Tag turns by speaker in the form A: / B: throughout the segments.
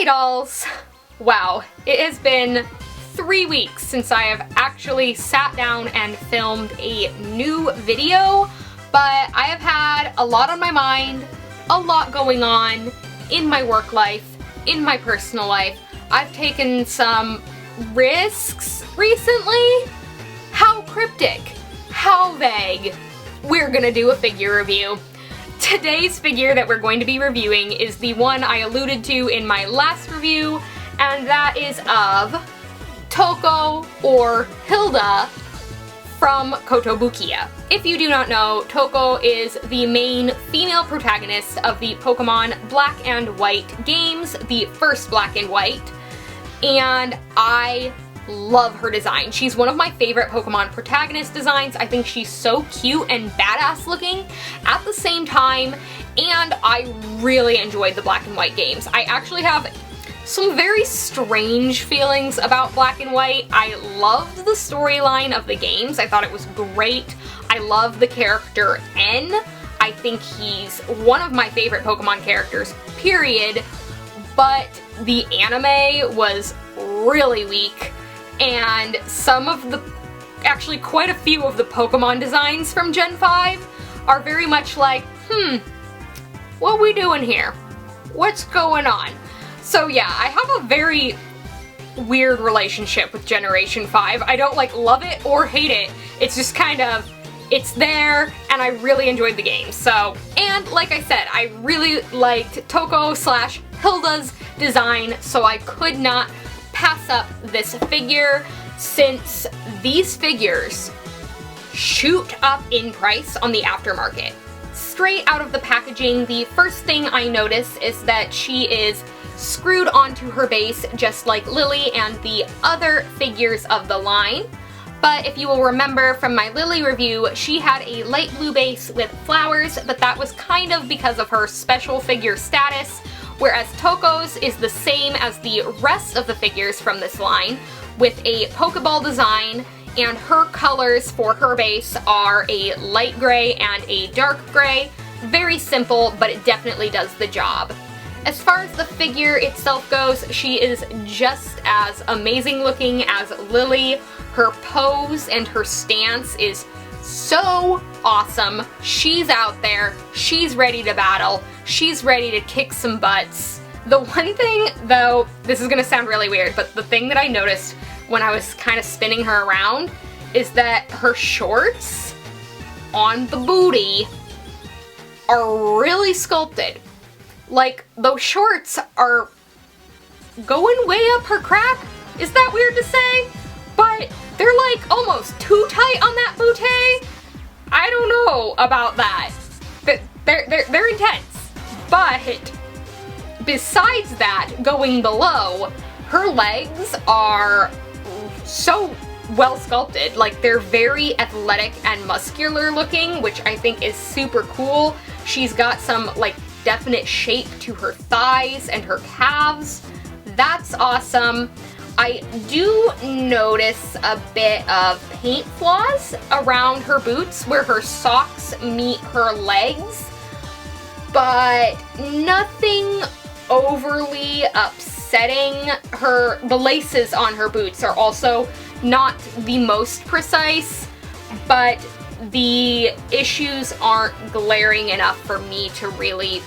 A: Hey dolls! Wow, it has been 3 weeks since I have actually sat down and filmed a new video, but I have had a lot on my mind, a lot going on in my work life, in my personal life. I've taken some risks recently. How cryptic, how vague. We're gonna do a figure review. Today's figure that we're going to be reviewing is the one I alluded to in my last review, and that is of Touko, or Hilda, from Kotobukiya. If you do not know, Touko is the main female protagonist of the Pokémon Black and White games, the first Black and White, and I love her design. She's one of my favorite Pokemon protagonist designs. I think she's so cute and badass looking at the same time, and I really enjoyed the Black and White games. I actually have some very strange feelings about Black and White. I loved the storyline of the games. I thought it was great. I love the character N. I think he's one of my favorite Pokemon characters, period. But the anime was really weak, and some of the, actually quite a few of the Pokemon designs from Gen 5 are very much like, what we doing here? What's going on? So yeah, I have a very weird relationship with Generation 5. I don't like love it or hate it. It's just kind of, it's there, and I really enjoyed the game. So, and like I said, I really liked Touko / Hilda's design, so I could not pass up this figure, since these figures shoot up in price on the aftermarket. Straight out of the packaging, the first thing I notice is that she is screwed onto her base just like Lily and the other figures of the line. But if you will remember from my Lily review, she had a light blue base with flowers, but that was kind of because of her special figure status, whereas Touko's is the same as the rest of the figures from this line, with a Pokeball design, and her colors for her base are a light gray and a dark gray. Very simple, but it definitely does the job. As far as the figure itself goes, she is just as amazing looking as Lily. Her pose and her stance is so awesome. She's out there, she's ready to battle, she's ready to kick some butts. The one thing, though, this is gonna sound really weird, but the thing that I noticed when I was kind of spinning her around is that her shorts on the booty are really sculpted. Like, those shorts are going way up her crack. Is that weird to say? But they're like almost too tight on that bootay. I don't know about that. They're intense. But besides that, going below, her legs are so well sculpted. Like, they're very athletic and muscular looking, which I think is super cool. She's got some like definite shape to her thighs and her calves. That's awesome. I do notice a bit of paint flaws around her boots where her socks meet her legs, but nothing overly upsetting. The laces on her boots are also not the most precise, but the issues aren't glaring enough for me to really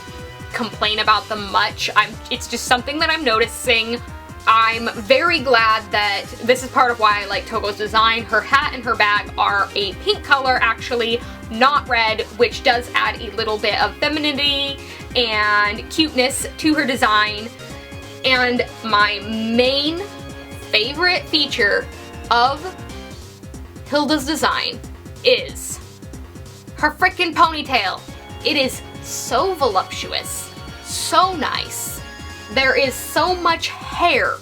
A: complain about them much. It's just something that I'm noticing. I'm very glad that this is part of why I like Touko's design. Her hat and her bag are a pink color, actually, not red, which does add a little bit of femininity and cuteness to her design. And my main favorite feature of Hilda's design is her frickin' ponytail. It is so voluptuous, so nice. There is so much hair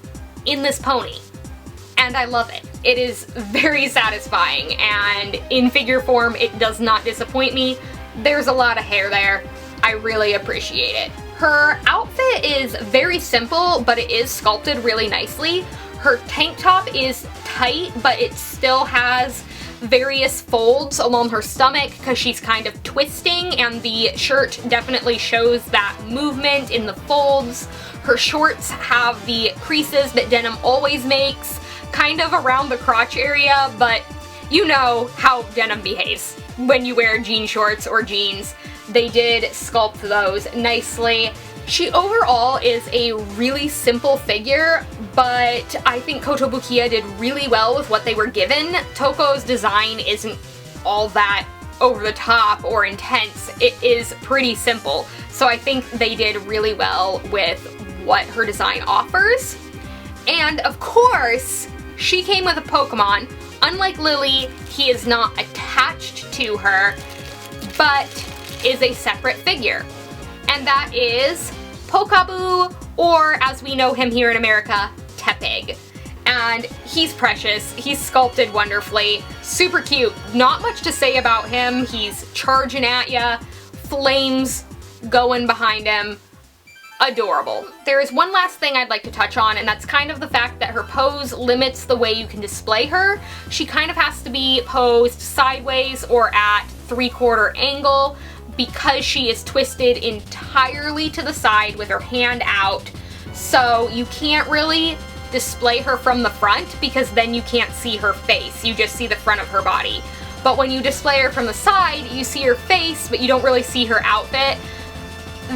A: in this pony, and I love it. It is very satisfying, and in figure form, it does not disappoint me. There's a lot of hair there. I really appreciate it. Her outfit is very simple, but it is sculpted really nicely. Her tank top is tight, but it still has various folds along her stomach because she's kind of twisting, and the shirt definitely shows that movement in the folds. Her shorts have the creases that denim always makes, kind of around the crotch area, but you know how denim behaves when you wear jean shorts or jeans. They did sculpt those nicely. She overall is a really simple figure, but I think Kotobukiya did really well with what they were given. Touko's design isn't all that over the top or intense. It is pretty simple, so I think they did really well with what her design offers. And of course, she came with a Pokemon. Unlike Lily, he is not attached to her, but is a separate figure. And that is Pokabu, or as we know him here in America, Tepig. And he's precious, he's sculpted wonderfully, super cute. Not much to say about him. He's charging at ya, flames going behind him. Adorable. There is one last thing I'd like to touch on, and that's kind of the fact that her pose limits the way you can display her. She kind of has to be posed sideways or at 3/4 angle because she is twisted entirely to the side with her hand out. So you can't really display her from the front because then you can't see her face. You just see the front of her body. But when you display her from the side, you see her face, but you don't really see her outfit.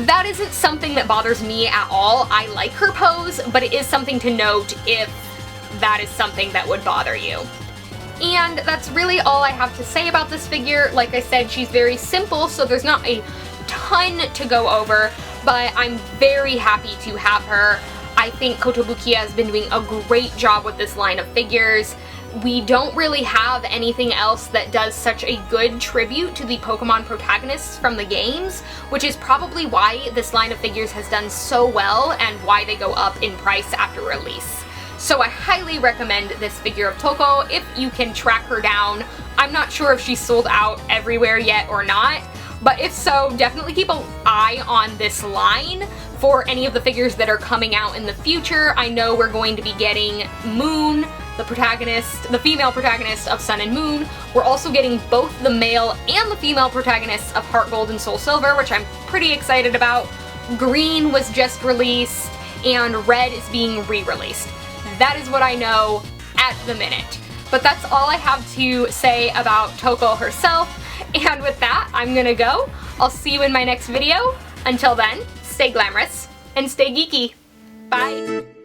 A: That isn't something that bothers me at all. I like her pose, but it is something to note if that is something that would bother you. And that's really all I have to say about this figure. Like I said, she's very simple, so there's not a ton to go over, but I'm very happy to have her. I think Kotobukiya has been doing a great job with this line of figures. We don't really have anything else that does such a good tribute to the Pokemon protagonists from the games, which is probably why this line of figures has done so well and why they go up in price after release. So I highly recommend this figure of Touko if you can track her down. I'm not sure if she's sold out everywhere yet or not, but if so, definitely keep an eye on this line for any of the figures that are coming out in the future. I know we're going to be getting Moon, the protagonist, the female protagonist of Sun and Moon. We're also getting both the male and the female protagonists of Heart Gold and Soul Silver, which I'm pretty excited about. Green was just released, and Red is being re-released. That is what I know at the minute. But that's all I have to say about Touko herself. And with that, I'm gonna go. I'll see you in my next video. Until then, stay glamorous and stay geeky. Bye!